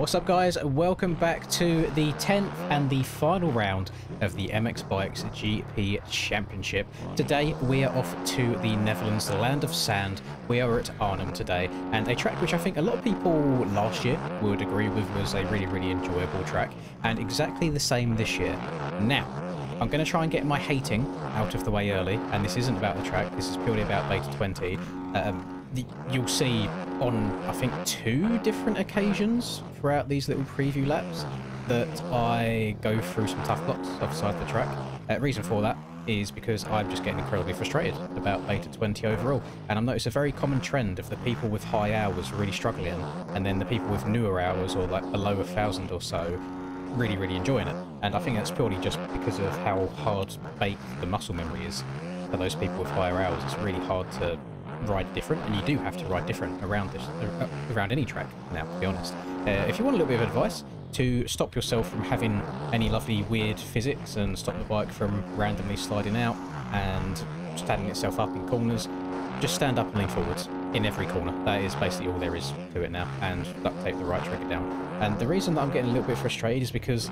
What's up, guys? Welcome back to the 10th and the final round of the MXBGP Championship. Today we are off to the Netherlands, the land of sand. We are at Arnhem today, and a track which I think a lot of people last year would agree with was a really enjoyable track, and exactly the same this year. Now, I'm going to try and get my hating out of the way early, and this isn't about the track, this is purely about Beta 20. You'll see on, I think, 2 different occasions throughout these little preview laps that I go through some tough blocks offside the track. Reason for that is because I'm just getting incredibly frustrated about Beta 20 overall, and I've noticed a very common trend of the people with high hours really struggling, and then the people with newer hours, or like below 1,000 or so, really enjoying it. And I think that's purely just because of how hard baked the muscle memory is for those people with higher hours. It's really hard to ride different, and you do have to ride different around any track now, to be honest. If you want a little bit of advice to stop yourself from having any lovely weird physics and stop the bike from randomly sliding out and standing itself up in corners, just stand up and lean forwards in every corner. That is basically all there is to it now, and duct tape the right trigger down. And the reason that I'm getting a little bit frustrated is because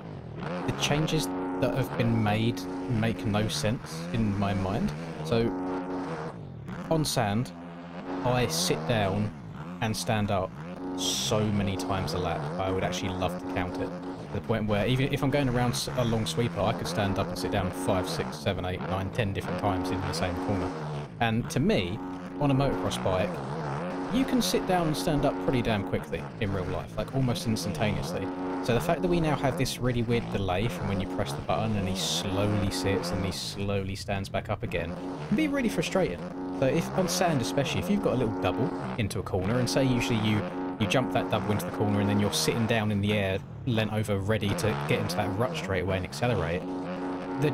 the changes that have been made make no sense in my mind. So on sand, I sit down and stand up so many times a lap. I would actually love to count it, to the point where even if I'm going around a long sweeper, I could stand up and sit down 5, 6, 7, 8, 9, 10 different times in the same corner. And to me, on a motocross bike, you can sit down and stand up pretty damn quickly in real life, like almost instantaneously. So the fact that we now have this really weird delay from when you press the button and he slowly sits and he slowly stands back up again can be really frustrating. So if on sand especially, if you've got a little double into a corner, and say usually you jump that double into the corner and then you're sitting down in the air, leant over, ready to get into that rut straight away and accelerate, the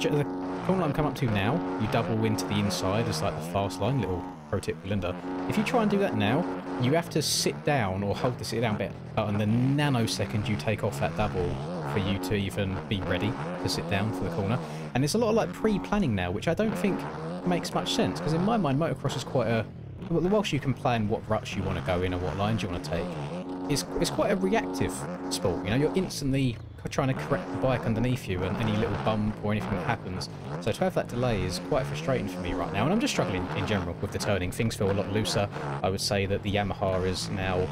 corner I'm coming up to now, you double into the inside as like the fast line, little pro tip for Linda. If you try and do that now, you have to sit down or hold the sit down button the nanosecond you take off that double for you to even be ready to sit down for the corner. And there's a lot of like pre-planning now, which I don't think makes much sense, because in my mind motocross is quite a, whilst you can plan what ruts you want to go in or what lines you want to take, it's quite a reactive sport. You know, you're instantly trying to correct the bike underneath you and any little bump or anything that happens. So to have that delay is quite frustrating for me right now, and I'm just struggling in general with the turning. Things feel a lot looser. I would say that the Yamaha is now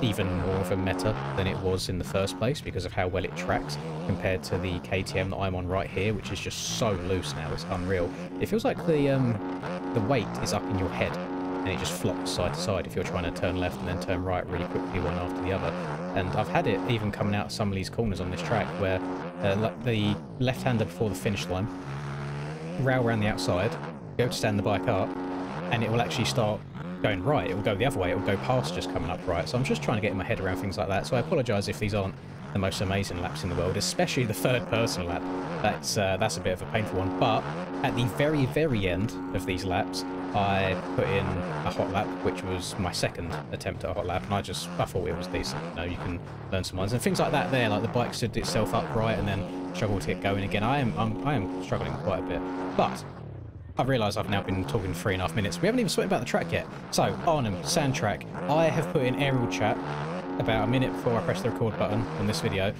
even more of a meta than it was in the first place because of how well it tracks compared to the KTM that I'm on right here, which is just so loose now, it's unreal. It feels like the weight is up in your head and it just flops side to side if you're trying to turn left and then turn right really quickly one after the other. And I've had it even coming out of some of these corners on this track where like the left-hander before the finish line, rail around the outside, go to stand the bike up, and it will actually start going right. It will go the other way. It will go past just coming up right. So I'm just trying to get my head around things like that. So I apologise if these aren't the most amazing laps in the world, especially the third-person lap. That's a bit of a painful one. But at the very end of these laps, I put in a hot lap, which was my second attempt at a hot lap, and I thought it was decent. You know, you can learn some lines and things like that there, like the bike stood itself upright and then struggled to get going again. I am struggling quite a bit. But I've realised I've now been talking 3.5 minutes. We haven't even spoken about the track yet. So, Arnhem, sand track. I have put in aerial chat about a minute before I pressed the record button on this video.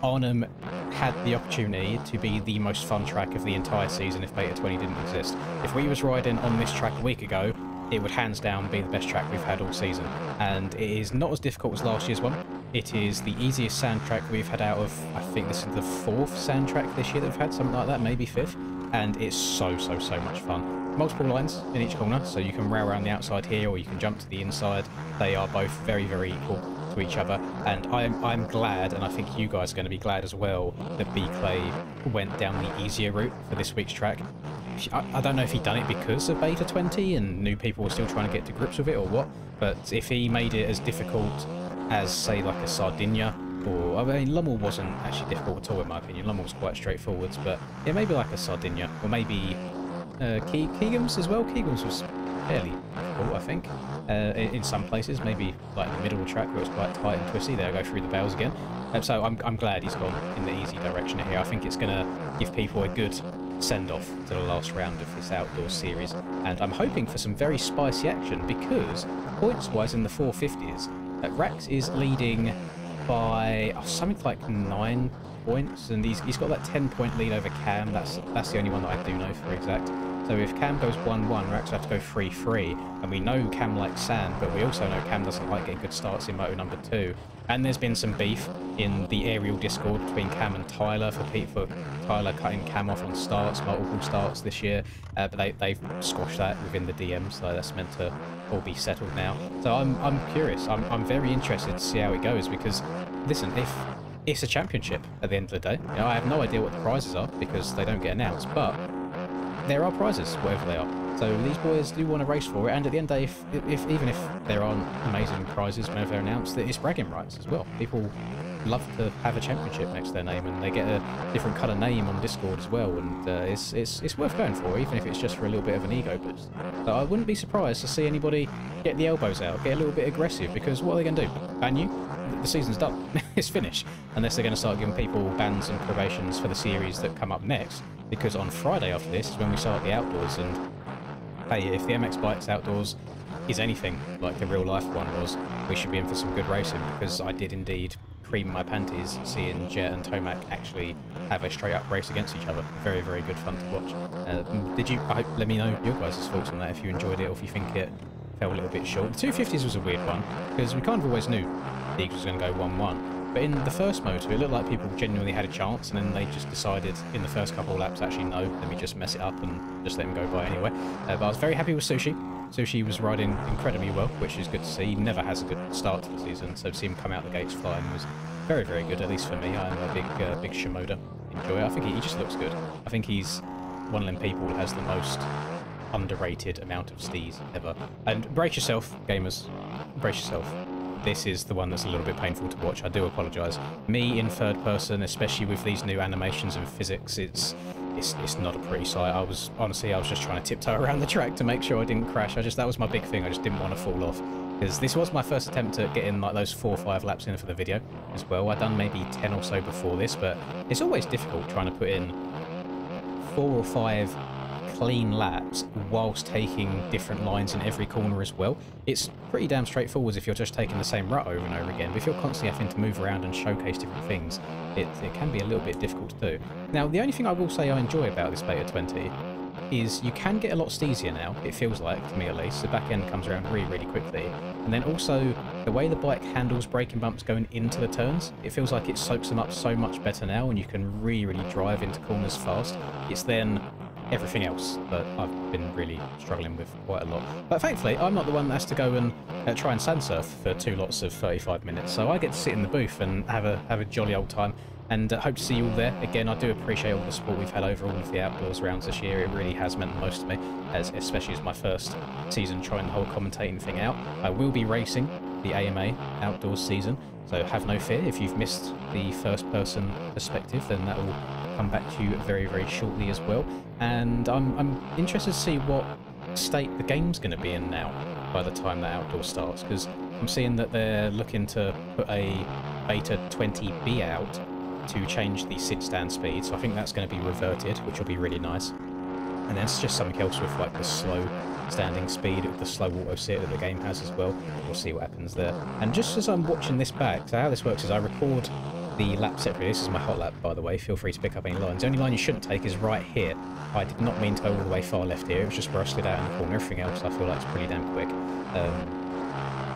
Arnhem had the opportunity to be the most fun track of the entire season if Beta 20 didn't exist. If we was riding on this track a week ago, it would hands down be the best track we've had all season. And it is not as difficult as last year's one. It is the easiest sand track we've had out of, I think this is the 4th sand track this year that we've had, something like that, maybe 5th. And it's so much fun. Multiple lines in each corner, so you can rail around the outside here or you can jump to the inside. They are both very equal to each other, and I'm glad, and I think you guys are going to be glad as well, that B-Clay went down the easier route for this week's track. I don't know if he done it because of Beta 20 and new people were still trying to get to grips with it or what, but if he made it as difficult as, say, like a Sardinia, or, I mean, Lommel wasn't actually difficult at all in my opinion. Lommel was quite straightforward, but yeah, maybe like a Sardinia, or maybe Keegan's as well. Keegan's was fairly difficult, I think, in some places, maybe like in the middle of the track where it was quite tight and twisty. There I go through the bales again. So I'm glad he's gone in the easy direction here. I think it's going to give people a good send-off to the last round of this outdoor series, and I'm hoping for some very spicy action because points-wise in the 450s, Rax is leading by something like 9 points, and he's got that 10-point lead over Cam. That's the only one that I do know for exact. So if Cam goes 1-1, we actually have to go 3-3, and we know Cam likes sand, but we also know Cam doesn't like getting good starts in Moto number 2. And there's been some beef in the ARL Discord between Cam and Tyler for Tyler cutting Cam off on starts, multiple starts this year, but they've squashed that within the DM, so that's meant to all be settled now. So I'm curious. I'm very interested to see how it goes, because listen, if it's a championship at the end of the day, you know, I have no idea what the prizes are because they don't get announced, but there are prizes, whatever they are. So these boys do want to race for it, and at the end of the day, even if there aren't amazing prizes whenever they're announced, it's bragging rights as well. People love to have a championship next to their name, and they get a different colour name on Discord as well, and it's worth going for, even if it's just for a little bit of an ego boost. So I wouldn't be surprised to see anybody get the elbows out, get a little bit aggressive, because what are they going to do? Ban you? The season's done. It's finished. Unless they're going to start giving people bans and probations for the series that come up next, because on Friday after this is when we start the outdoors, and hey, if the MX Bikes outdoors is anything like the real life one was, we should be in for some good racing, because I did indeed cream my panties seeing Jet and Tomac actually have a straight up race against each other. Very, very good fun to watch. Let me know your guys' thoughts on that, if you enjoyed it or if you think it fell a little bit short. The 250s was a weird one, because we kind of always knew Deegs was going to go 1-1. But in the first motor, it looked like people genuinely had a chance, and then they just decided in the first couple of laps, actually, no, let me just mess it up and just let him go by anyway. But I was very happy with Sushi. Sushi was riding incredibly well, which is good to see. He never has a good start to the season, so to see him come out the gates flying was very, very good, at least for me. I'm a big Shimoda enjoyer. I think he just looks good. I think he's one of them people who has the most underrated amount of stees ever. And brace yourself, gamers. Brace yourself. This is the one that's a little bit painful to watch. I do apologise. Me in third person, especially with these new animations and physics, it's not a pretty sight. I was just trying to tiptoe around the track to make sure I didn't crash. That was my big thing. I just didn't want to fall off, because this was my first attempt at getting like those 4 or 5 laps in for the video as well. I'd done maybe 10 or so before this, but it's always difficult trying to put in 4 or 5 clean laps whilst taking different lines in every corner as well. It's pretty damn straightforward if you're just taking the same route over and over again, but if you're constantly having to move around and showcase different things, it can be a little bit difficult to do. Now, the only thing I will say I enjoy about this Beta 20 is you can get a lot easier now, it feels like, to me at least. The back end comes around really, really quickly, and then also the way the bike handles braking bumps going into the turns, it feels like it soaks them up so much better now, and you can really, really drive into corners fast. It's then everything else that I've been really struggling with quite a lot. But thankfully, I'm not the one that has to go and try and sand surf for 2 lots of 35 minutes, so I get to sit in the booth and have a jolly old time, and hope to see you all there. Again, I do appreciate all the support we've had over all of the outdoors rounds this year. It really has meant the most to me, especially as my first season trying the whole commentating thing out. I will be racing the AMA outdoors season, so have no fear. If you've missed the first person perspective, then that will come back to you very, very shortly as well. And I'm interested to see what state the game's going to be in now by the time that outdoor starts, because I'm seeing that they're looking to put a Beta 20B out to change the sit-stand speed, so I think that's going to be reverted, which will be really nice. And then it's just something else with like the slow standing speed, the slow auto sit that the game has as well. We'll see what happens there. And just as I'm watching this back, so how this works is I record the lap separately. This is my hot lap, by the way. Feel free to pick up any lines. The only line you shouldn't take is right here. I did not mean to go all the way far left here. It was just where I slid out in the corner. Everything else I feel like is pretty damn quick.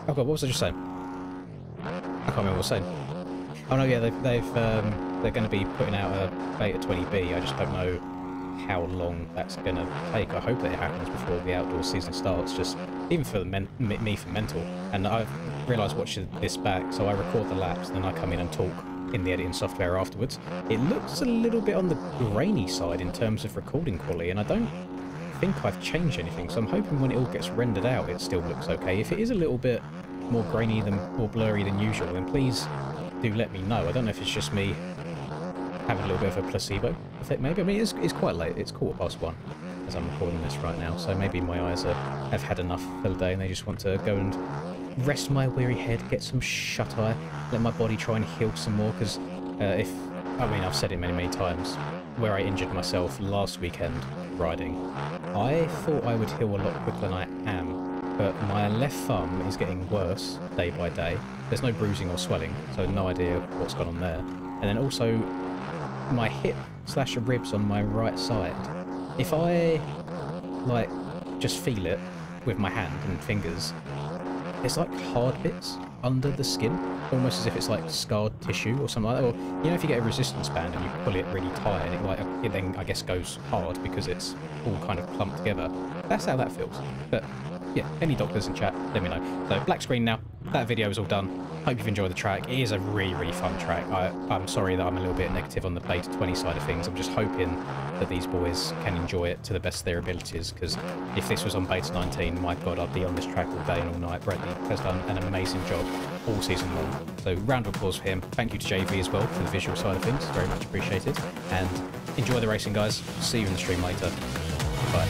Oh god, what was I just saying? I can't remember what I was saying. Oh no, yeah, they're going to be putting out a Beta 20B. I just don't know how long that's going to take. I hope that it happens before the outdoor season starts, just even for me for mental. And I've realised watching this back, so I record the laps, then I come in and talk in the editing software afterwards. It looks a little bit on the grainy side in terms of recording quality, and I don't think I've changed anything, so I'm hoping when it all gets rendered out it still looks okay. If it is a little bit more grainy or blurry than usual, then please do let me know. I don't know if it's just me having a little bit of a placebo effect, maybe. I mean, it's quite late. It's 1:15 as I'm recording this right now, so maybe my eyes have had enough for the day and they just want to go and rest my weary head, get some shut-eye, let my body try and heal some more, because I've said it many, many times, where I injured myself last weekend riding, I thought I would heal a lot quicker than I am, but my left thumb is getting worse day by day. There's no bruising or swelling, so no idea what's gone on there. And then also my hip slash ribs on my right side. If I like just feel it with my hand and fingers, it's like hard bits under the skin, almost as if it's like scarred tissue or something like that. Or you know, if you get a resistance band and you pull it really tight, it then I guess goes hard because it's all kind of clumped together. That's how that feels. But yeah, any doctors in chat, let me know. So black screen now. That video is all done. Hope you've enjoyed the track. It is a really fun track. I'm sorry that I'm a little bit negative on the Beta 20 side of things. I'm just hoping that these boys can enjoy it to the best of their abilities, because if this was on Beta 19, my god, I'd be on this track all day and all night. Bradley has done an amazing job all season long. So round of applause for him. Thank you to JV as well for the visual side of things. Very much appreciated. And enjoy the racing, guys. See you in the stream later. Bye.